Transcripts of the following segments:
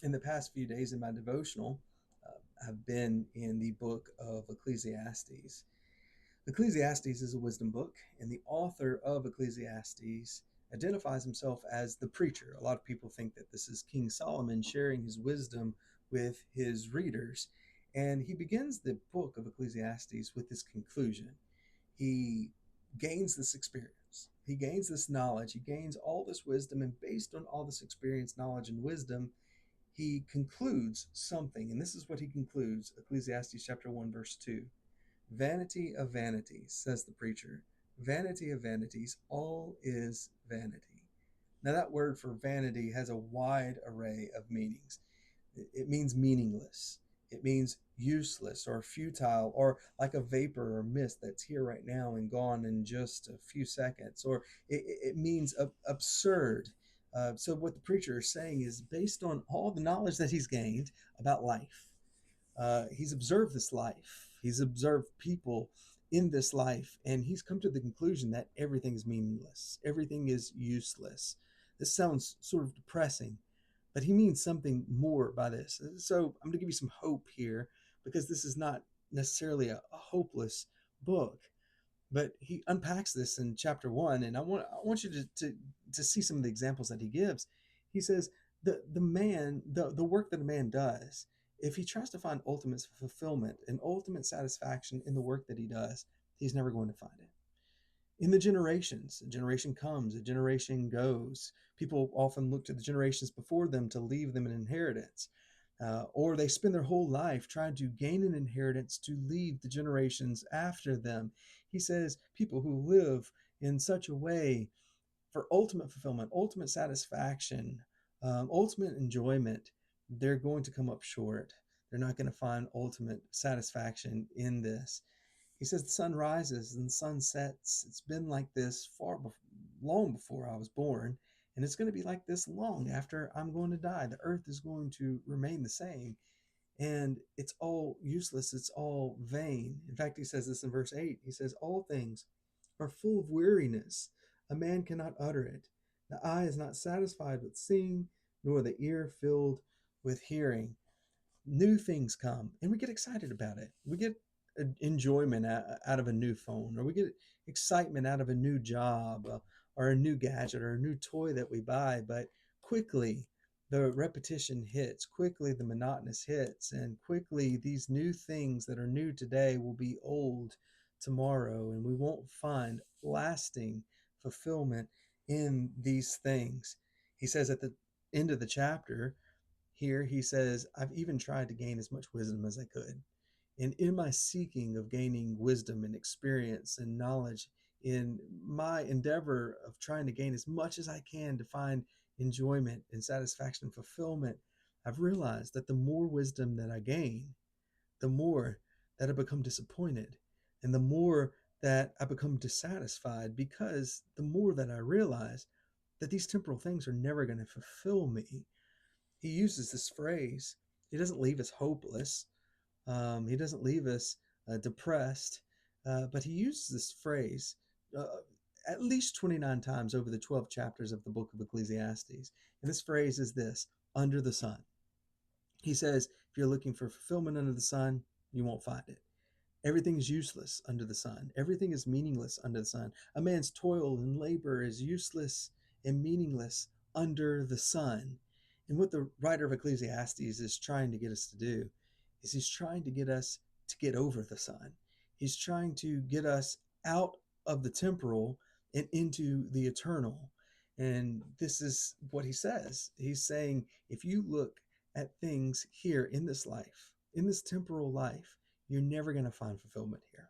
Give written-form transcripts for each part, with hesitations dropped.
In the past few days in my devotional, have been in the book of Ecclesiastes. Ecclesiastes is a wisdom book, and the author of Ecclesiastes identifies himself as the preacher. A lot of people think that this is King Solomon sharing his wisdom with his readers. And he begins the book of Ecclesiastes with this conclusion. He gains this experience, he gains this knowledge, he gains all this wisdom, and based on all this experience, knowledge, and wisdom, he concludes something. And this is what he concludes: Ecclesiastes chapter 1, verse 2. Vanity of vanities, says the preacher. Vanity of vanities, all is vanity. Now, that word for vanity has a wide array of meanings. It means meaningless, it means useless or futile, or like a vapor or mist that's here right now and gone in just a few seconds, or it means absurd. So, what the preacher is saying is based on all the knowledge that he's gained about life. He's observed this life, he's observed people in this life, and he's come to the conclusion that everything is meaningless, everything is useless. This sounds sort of depressing, but he means something more by this. So I'm going to give you some hope here, because this is not necessarily a hopeless book, but he unpacks this in chapter 1, and I want you to see some of the examples that he gives. He says the work that a man does, if he tries to find ultimate fulfillment and ultimate satisfaction in the work that he does, he's never going to find it. In the generations, a generation comes, a generation goes. People often look to the generations before them to leave them an inheritance, or they spend their whole life trying to gain an inheritance to leave the generations after them. He says people who live in such a way for ultimate fulfillment, ultimate satisfaction, ultimate enjoyment, they're going to come up short. They're not going to find ultimate satisfaction in this. He says the sun rises and the sun sets. It's been like this long before I was born, and it's going to be like this long after I'm going to die. The earth is going to remain the same, and it's all useless. It's all vain. In fact, he says this in verse 8. He says, all things are full of weariness. A man cannot utter it. The eye is not satisfied with seeing, nor the ear filled with hearing. New things come and we get excited about it. We get enjoyment out of a new phone, or we get excitement out of a new job, or a new gadget, or a new toy that we buy. But quickly the repetition hits, quickly the monotonous hits, and quickly these new things that are new today will be old tomorrow, and we won't find lasting fulfillment in these things. He says at the end of the chapter, here he says, I've even tried to gain as much wisdom as I could. And in my seeking of gaining wisdom and experience and knowledge, in my endeavor of trying to gain as much as I can to find enjoyment and satisfaction and fulfillment, I've realized that the more wisdom that I gain, the more that I become disappointed, and the more that I become dissatisfied, because the more that I realize that these temporal things are never going to fulfill me. He uses this phrase. He doesn't leave us hopeless. He doesn't leave us depressed, but he uses this phrase uh, at least 29 times over the 12 chapters of the book of Ecclesiastes. And this phrase is this: under the sun. He says, if you're looking for fulfillment under the sun, you won't find it. Everything is useless under the sun. Everything is meaningless under the sun. A man's toil and labor is useless and meaningless under the sun. And what the writer of Ecclesiastes is trying to get us to do is he's trying to get us to get over the sun. He's trying to get us out of the temporal and into the eternal. And this is what he says. He's saying, if you look at things here in this life, in this temporal life, you're never going to find fulfillment here.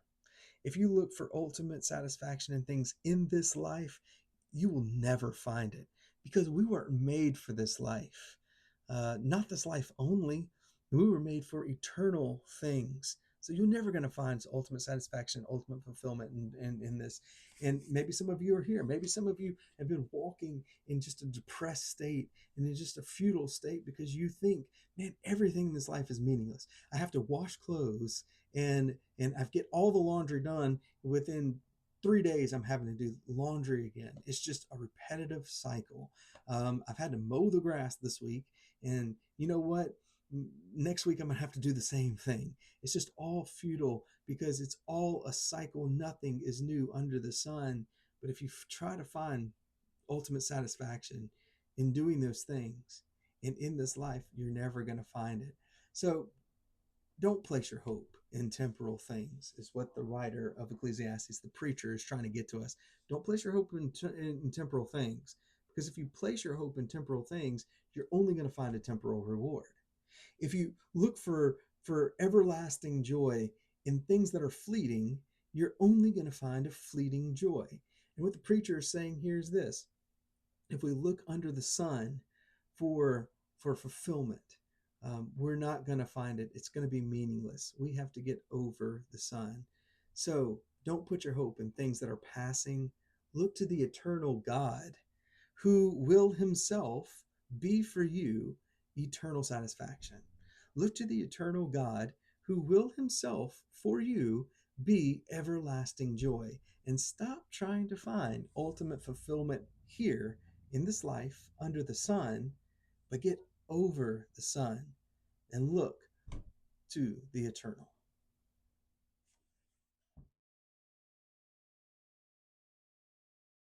If you look for ultimate satisfaction in things in this life, you will never find it, because we weren't made for this life. Not this life only. We were made for eternal things. So you're never going to find ultimate satisfaction, ultimate fulfillment in this. And maybe some of you are here. Maybe some of you have been walking in just a depressed state and in just a futile state, because you think, man, everything in this life is meaningless. I have to wash clothes and I get all the laundry done within 3 days I'm having to do laundry again. It's just a repetitive cycle. I've had to mow the grass this week, and you know what? Next week I'm gonna have to do the same thing. It's just all futile because it's all a cycle. Nothing is new under the sun. But if you try to find ultimate satisfaction in doing those things and in this life, you're never going to find it. So don't place your hope in temporal things, is what the writer of Ecclesiastes, the preacher, is trying to get to us. Don't place your hope in temporal things, because if you place your hope in temporal things, you're only going to find a temporal reward. If you look for everlasting joy in things that are fleeting, you're only going to find a fleeting joy. And what the preacher is saying here is this: if we look under the sun for fulfillment, we're not going to find it. It's going to be meaningless. We have to get over the sun. So don't put your hope in things that are passing. Look to the eternal God, who will himself be for you eternal satisfaction. Look to the eternal God, who will himself for you be everlasting joy. And stop trying to find ultimate fulfillment here in this life under the sun, but get over the sun and look to the eternal.